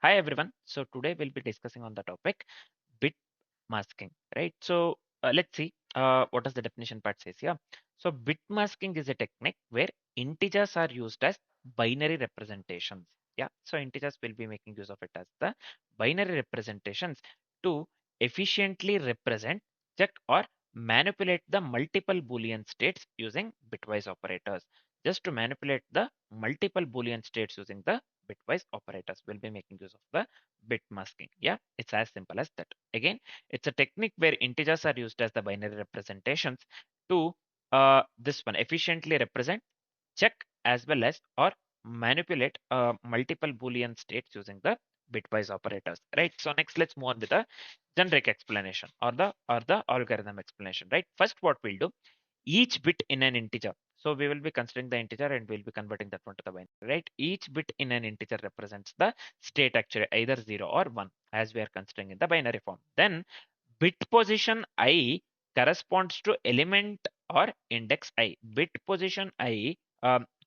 Hi everyone. So today we'll be discussing on the topic bit masking, right? So let's see what does the definition part says here. So bit masking is a technique where integers are used as binary representations. Yeah. So integers will be making use of it as the binary representations to efficiently represent, check, or manipulate the multiple Boolean states using bitwise operators. Just to manipulate the multiple Boolean states using the bitwise operators, will be making use of the bit masking. Yeah, it's as simple as that. Again, it's a technique where integers are used as the binary representations to this one efficiently represent, check, as well as or manipulate multiple Boolean states using the bitwise operators. Right. So next, let's move on with the generic explanation or the algorithm explanation. Right. First, what we'll do, each bit in an integer. So we will be considering the integer and we'll be converting that one to the binary, right? Each bit in an integer represents the state actually either 0 or 1 as we are considering in the binary form. Then bit position I corresponds to element or index I. Bit position I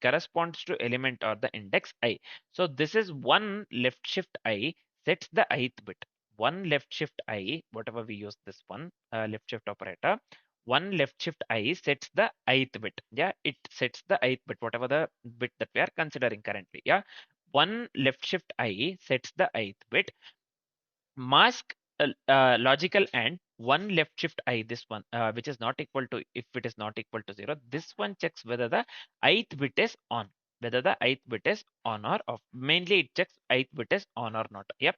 corresponds to element or the index I. So this is one left shift I sets the ith bit. One left shift I, whatever we use this one left shift operator, one left shift I sets the ith bit. Yeah, it sets the ith bit, whatever the bit that we are considering currently. Yeah, one left shift I sets the ith bit. Mask logical and one left shift I, this one which is not equal to, if it is not equal to 0, this one checks whether the ith bit is on, whether the ith bit is on or off. Mainly it checks ith bit is on or not. Yep.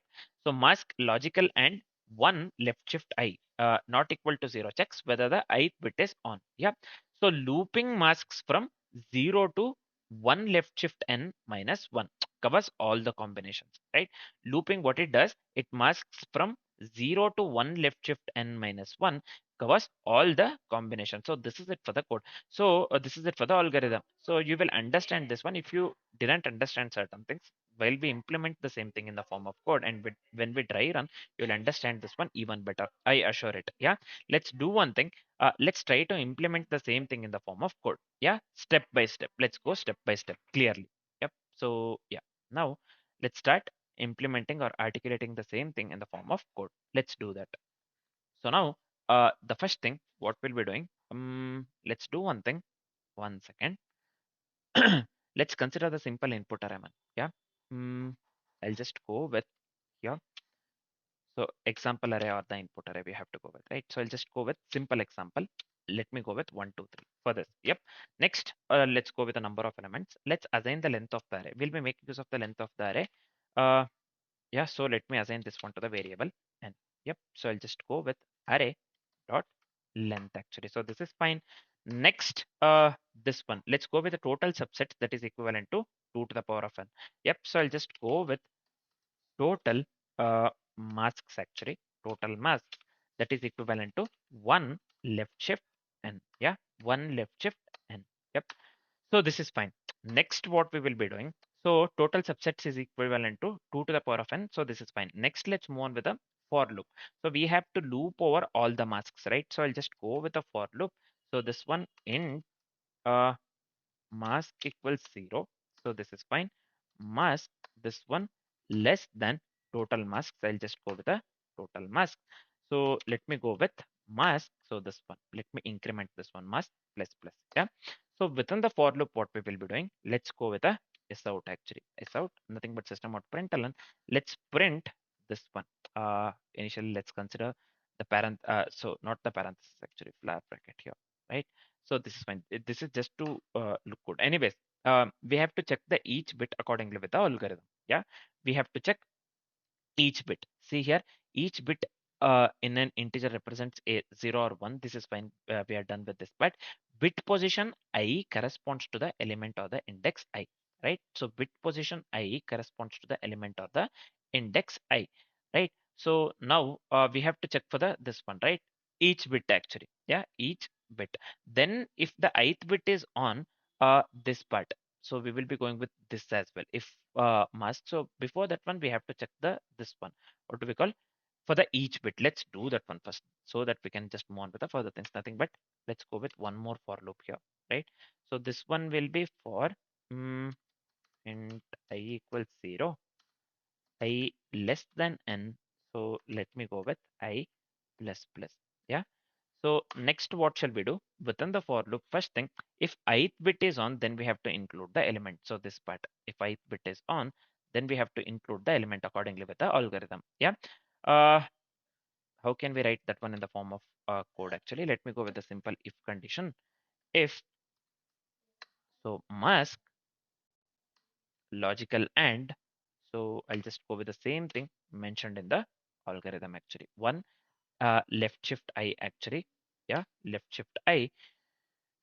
So mask logical and one left shift I not equal to 0 checks whether the ith bit is on. Yep. So looping masks from 0 to 1 left shift n minus 1 covers all the combinations, right? Looping, what it does, it masks from 0 to 1 left shift n minus 1, covers all the combinations. So this is it for the code. So this is it for the algorithm. So you will understand this one if you didn't understand certain things. While we implement the same thing in the form of code and when we dry run, you'll understand this one even better. I assure it. Yeah. Let's do one thing. Let's try to implement the same thing in the form of code. Yeah. Step by step. Let's go step by step clearly. Yep. So yeah. Now let's start implementing or articulating the same thing in the form of code. Let's do that. So now, the first thing, what we'll be doing, let's do one thing. One second. Let's consider the simple input array. Yeah. I'll just go with here. So example array or the input array we have to go with, right? So I'll just go with simple example. Let me go with 1, 2, 3 for this. Yep. Next, let's go with a number of elements. Let's assign the length of the array. We'll be making use of the length of the array. Yeah, so let me assign this one to the variable and yep, so I'll just go with array dot length actually. So this is fine. Next, this one, let's go with the total subset that is equivalent to 2 to the power of n. Yep, so I'll just go with total masks actually, total masks that is equivalent to 1 left shift n. Yeah, 1 left shift n. Yep. So this is fine. Next, what we will be doing. So total subsets is equivalent to 2 to the power of n. So this is fine. Next, let's move on with a for loop. So we have to loop over all the masks, right? So I'll just go with a for loop. So this one in mask equals 0. So this is fine. Mask, this one less than total masks. I'll just go with a total mask. So let me go with mask. So this one, let me increment this one, mask plus plus. Yeah. So within the for loop, what we will be doing, let's go with a s out actually. S out, nothing but system out println. Let's print this one. Initially, let's consider the parent. So not the parenthesis actually, flat bracket here, right? So this is fine. This is just to look good. Anyways, we have to check the each bit accordingly with the algorithm. Yeah, we have to check each bit. See here, each bit in an integer represents a 0 or 1. This is fine. We are done with this. But bit position I corresponds to the element or the index I, right? So bit position I corresponds to the element or the index I, right? So now we have to check for the this one, right? Each bit actually. Yeah, each bit. Then if the ith bit is on this part, so we will be going with this as well. If mask, so before that one, we have to check the this one. What do we call? For the each bit. Let's do that one first so that we can just move on with the further things. Nothing but let's go with one more for loop here, right? So this one will be for int I equals 0. I less than n. So let me go with I plus plus. Yeah. So next, what shall we do? Within the for loop, first thing, if ith bit is on, then we have to include the element. So this part, if ith bit is on, then we have to include the element accordingly with the algorithm. Yeah. Uh, how can we write that one in the form of code? Actually, let me go with the simple if condition. If so, mask logical and. So I'll just go with the same thing mentioned in the algorithm. Actually, one left shift I actually. Yeah, left shift I.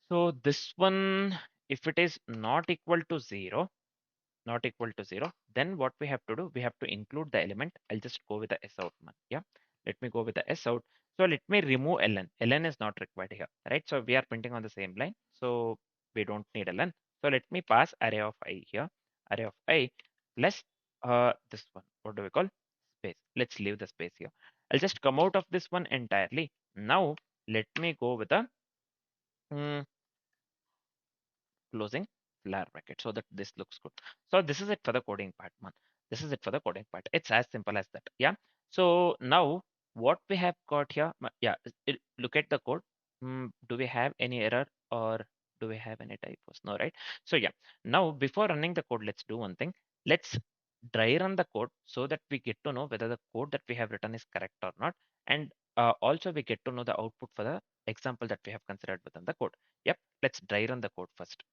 So this one, if it is not equal to 0, not equal to 0, then what we have to do, we have to include the element. I'll just go with the S out one. Yeah, let me go with the S out. So let me remove ln. Ln is not required here, right? So we are printing on the same line. So we don't need ln. So let me pass array of I here, array of I plus this one. What do we call? Space. Let's leave the space here. I'll just come out of this one entirely. Now let me go with the mm, closing flower bracket so that this looks good. So this is it for the coding part, man. This is it for the coding part. It's as simple as that. Yeah. So now what we have got here, yeah, look at the code. Do we have any error or do we have any typos? No, right? So yeah, now before running the code, let's do one thing. Let's dry run the code so that we get to know whether the code that we have written is correct or not. And also we get to know the output for the example that we have considered within the code. Yep, let's dry run the code first.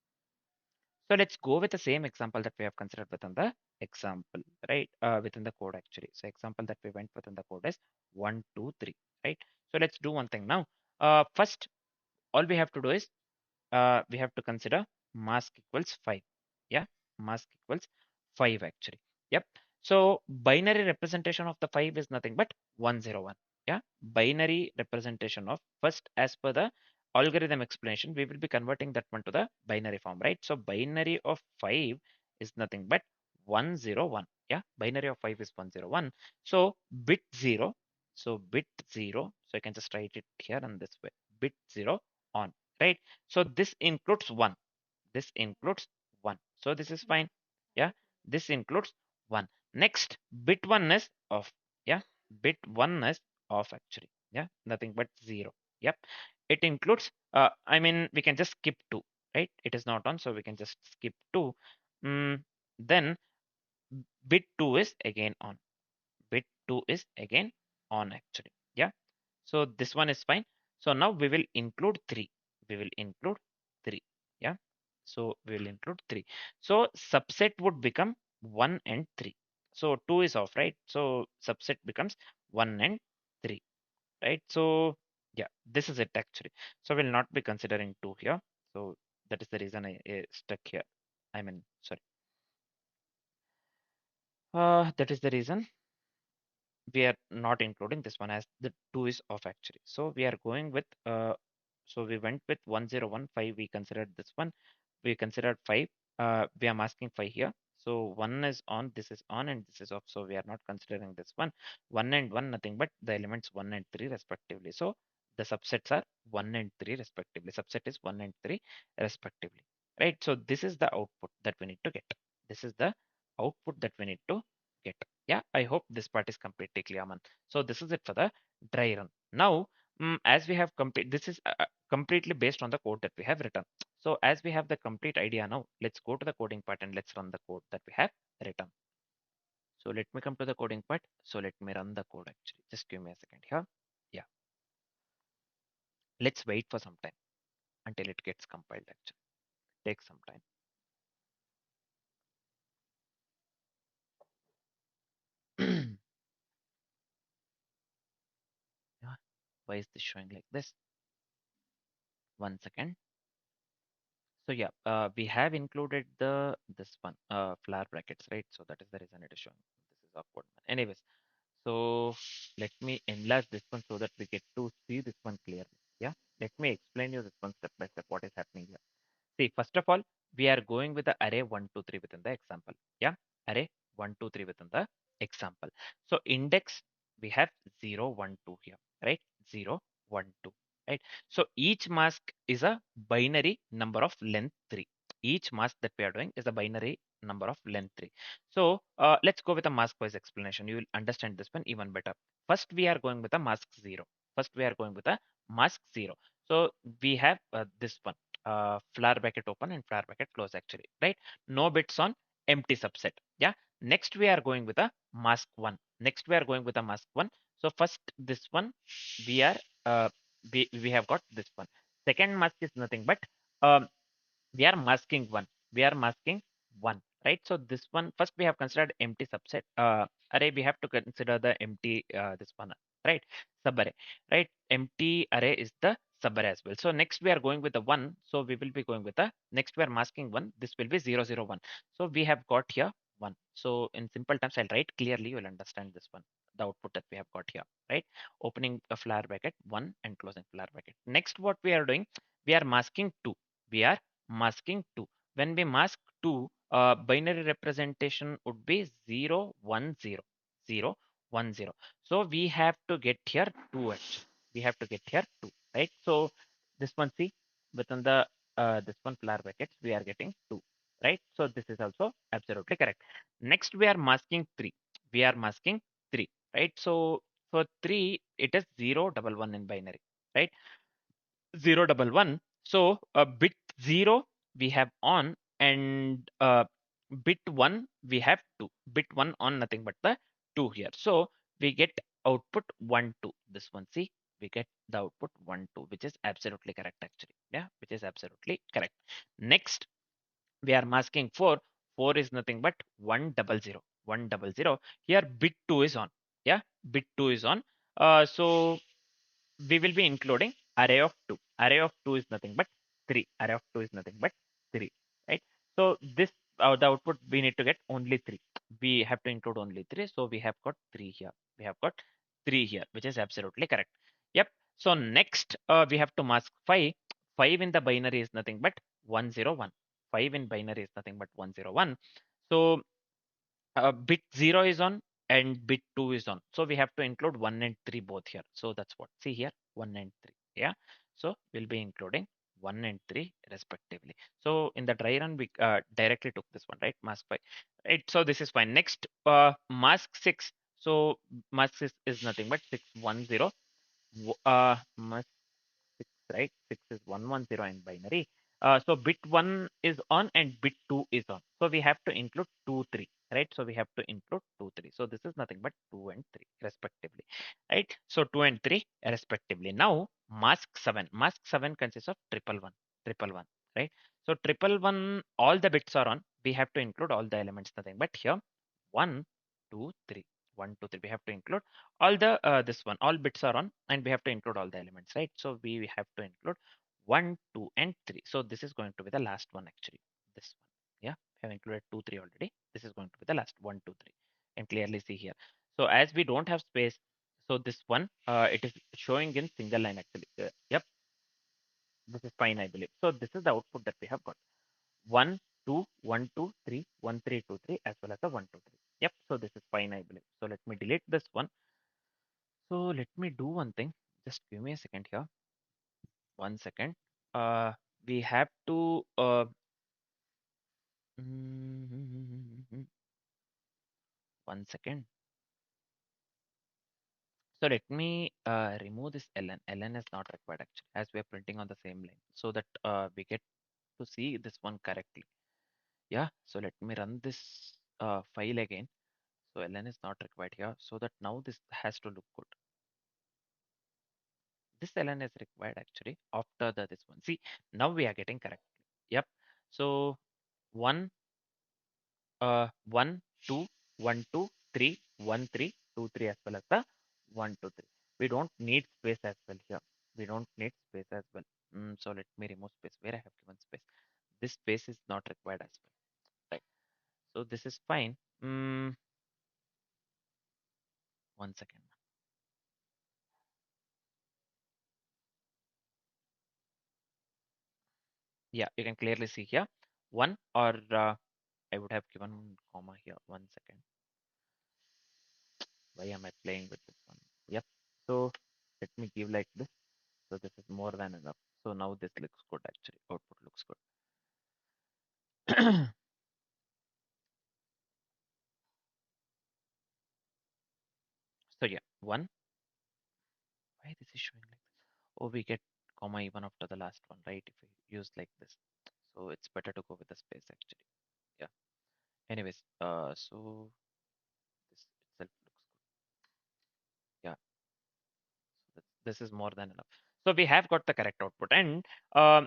So let's go with the same example that we have considered within the example, right? Within the code actually. So example that we went within the code is 1, 2, 3, right? So let's do one thing now. First, all we have to do is we have to consider mask equals 5. Yeah, mask equals 5 actually. Yep. So binary representation of the 5 is nothing but 101. Yeah, binary representation of first as per the algorithm explanation, we will be converting that one to the binary form, right? So binary of 5 is nothing but 101. Yeah, binary of 5 is 101. So bit 0. So bit 0. So I can just write it here in this way. Bit 0 on, right? So this includes 1. This includes 1. So this is fine. Yeah, this includes 1. Next, bit 1 is off. Yeah, bit 1 is off actually. Yeah, nothing but 0. Yep. It includes, I mean, we can just skip 2, right? It is not on, so we can just skip 2. Then bit 2 is again on. Bit 2 is again on actually. Yeah. So this one is fine. So now we will include 3. We will include 3. Yeah. So we will include 3. So subset would become 1 and 3. So 2 is off, right? So subset becomes 1 and 3, right? So yeah, this is it actually. So we'll not be considering 2 here. So that is the reason I stuck here. I mean, sorry. That is the reason we are not including this one as the 2 is off actually. So we are going with so we went with 1015. We considered this one. We considered 5. We are masking 5 here. So 1 is on, this is on, and this is off. So we are not considering this one. 1 and 1, nothing but the elements 1 and 3 respectively. So the subsets are 1 and 3 respectively. Subset is 1 and 3 respectively. Right. So this is the output that we need to get. This is the output that we need to get. Yeah, I hope this part is completely clear, man. So this is it for the dry run. Now, as we have complete, this is completely based on the code that we have written. So as we have the complete idea now, let's go to the coding part and let's run the code that we have written. So let me come to the coding part. So let me run the code actually. Just give me a second here. Yeah, let's wait for some time until it gets compiled actually. Take some time. Yeah, why is this showing like this? One second. So yeah, we have included this one flower brackets, right? So that is the reason it is showing. This is awkward. Anyways, so let me enlarge this one so that we get to see this one clearly. Yeah, let me explain you this one step by step what is happening here. See, first of all, we are going with the array 1, 2, 3 within the example. Yeah, array 1, 2, 3 within the example. So index we have 0, 1, 2 here, right? 0, 1, 2, right? So each mask is a binary number of length 3. Each mask that we are doing is a binary number of length 3. So let's go with a mask wise explanation. You will understand this one even better. First, we are going with a mask 0. First, we are going with a mask 0. So we have this one, flower bracket open and flower bracket close actually, right? No bits on empty subset. Yeah. Next, we are going with a mask 1. Next, we are going with a mask 1. So first, this one, we are, uh, we have got this one. Second mask is nothing but, um, we are masking one. We are masking one, right? So this one, first we have considered empty subset array. We have to consider the empty this one, right? Subarray, right? Empty array is the subarray as well. So next we are going with the one. So we will be going with the next we are masking one. This will be 0, 0, 1. So we have got here one. So in simple terms, I'll write clearly. You will understand this one. The output that we have got here, right? Opening a flower bracket one and closing flower bracket. Next, what we are doing, we are masking two. We are masking 2. When we mask 2, binary representation would be 0, 1, 0, 0, 1, 0. So we have to get here 2 actually. We have to get here 2, right? So this one, see, within the this one flower brackets, we are getting 2, right? So this is also absolutely correct. Next, we are masking 3. We are masking 3, right? So for 3, it is 0, 1, 1 in binary, right? 0, 1, 1. So bit 0 we have on, and bit 1 we have 2. Bit 1 on, nothing but the 2 here. So we get output 1, 2. This one, see, we get the output 1, 2, which is absolutely correct actually. Yeah, which is absolutely correct. Next, we are masking 4. 4 is nothing but 1, 0, 1, 0. Here bit 2 is on. Yeah, bit 2 is on. So we will be including array of 2. Array of 2 is nothing but 3. Array of 2 is nothing but 3, right? So this, the output we need to get only 3. We have to include only 3. So we have got 3 here. We have got 3 here, which is absolutely correct. Yep. So next, we have to mask 5. 5 in the binary is nothing but 1, 0, 1. 5 in binary is nothing but 1, 0, 1. So bit 0 is on and bit 2 is on. So we have to include 1 and 3 both here. So that's what. See here, 1 and 3. Yeah. So we'll be including 1 and 3 respectively. So in the dry run, we directly took this one, right? Mask 5. Right. So this is fine. Next, mask 6. So mask 6 is nothing but 6, 1, 0. Mask 6, right? 6 is 1, 1, 0 in binary. So bit 1 is on and bit 2 is on. So we have to include 2, 3, right? So we have to include 2, 3. So this is nothing but 2 and 3 respectively, right? So 2 and 3 respectively. Now mask 7. Mask 7 consists of triple one, triple one, right? So triple one, all the bits are on. We have to include all the elements, nothing but here 1, 2, 3. 1, 2, 3. We have to include all the this one, all bits are on, and we have to include all the elements, right? So we have to include 1, 2, and 3. So this is going to be the last one actually. This one, yeah, we have included 2, 3 already. This is going to be the last 1, 2, 3. And clearly see here. So as we don't have space, so this one, it is showing in single line actually. Yep, this is fine, I believe. So this is the output that we have got. 1, 2, 1, 2, 3, 1, 3, 2, 3, as well as the 1, 2, 3. Yep. So this is fine, I believe. So let me delete this one. So let me do one thing. Just give me a second here. 1 second. Uh, we have to mm, 1 second. So let me remove this ln. Ln is not required actually, as we are printing on the same line, so that we get to see this one correctly. Yeah. So let me run this file again. So ln is not required here, so that now this has to look good. This ln is required actually after the this one. See, now we are getting correct. Yep. So 1, 1, 2, 1, 2, 3, 1, 3, 2, 3, as well as the 1, 2, 3. We don't need space as well here. We don't need space as well. So let me remove space where I have given space. This space is not required as well. Right. So this is fine. 1 second. Yeah, you can clearly see here. One, or I would have given comma here. 1 second. Why am I playing with this one? Yep. So let me give like this. So this is more than enough. So now this looks good actually. Output looks good. So yeah, one. Why this is showing like this? Oh, we get comma even after the last one, right? If we use like this, so it's better to go with the space actually. Yeah. Anyways, so this itself looks good. Yeah. So this is more than enough. So we have got the correct output, and um,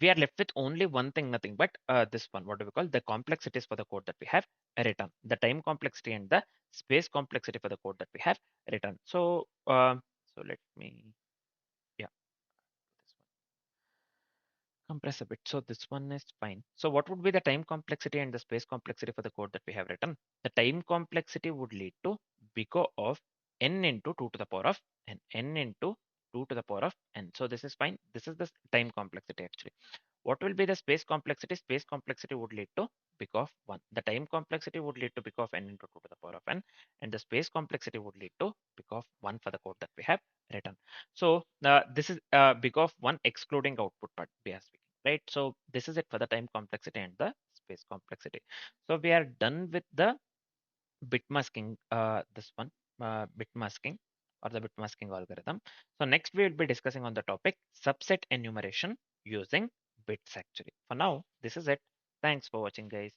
we are left with only one thing, nothing but this one. What do we call the complexities for the code that we have written? The time complexity and the space complexity for the code that we have written. So let me, yeah, this one compress a bit. So this one is fine. So what would be the time complexity and the space complexity for the code that we have written? The time complexity would lead to big O of n into 2 to the power of n into 2 to the power of n. So this is fine. This is the time complexity actually. What will be the space complexity? Space complexity would lead to big of 1. The time complexity would lead to big of n into 2 to the power of n, and the space complexity would lead to big of 1 for the code that we have written. So this is big of 1 excluding output part we are speaking, right? So this is it for the time complexity and the space complexity. So we are done with the bit masking, this one, bit masking or the bit masking algorithm. So next we will be discussing on the topic subset enumeration using bits actually. For now, this is it. Thanks for watching, guys.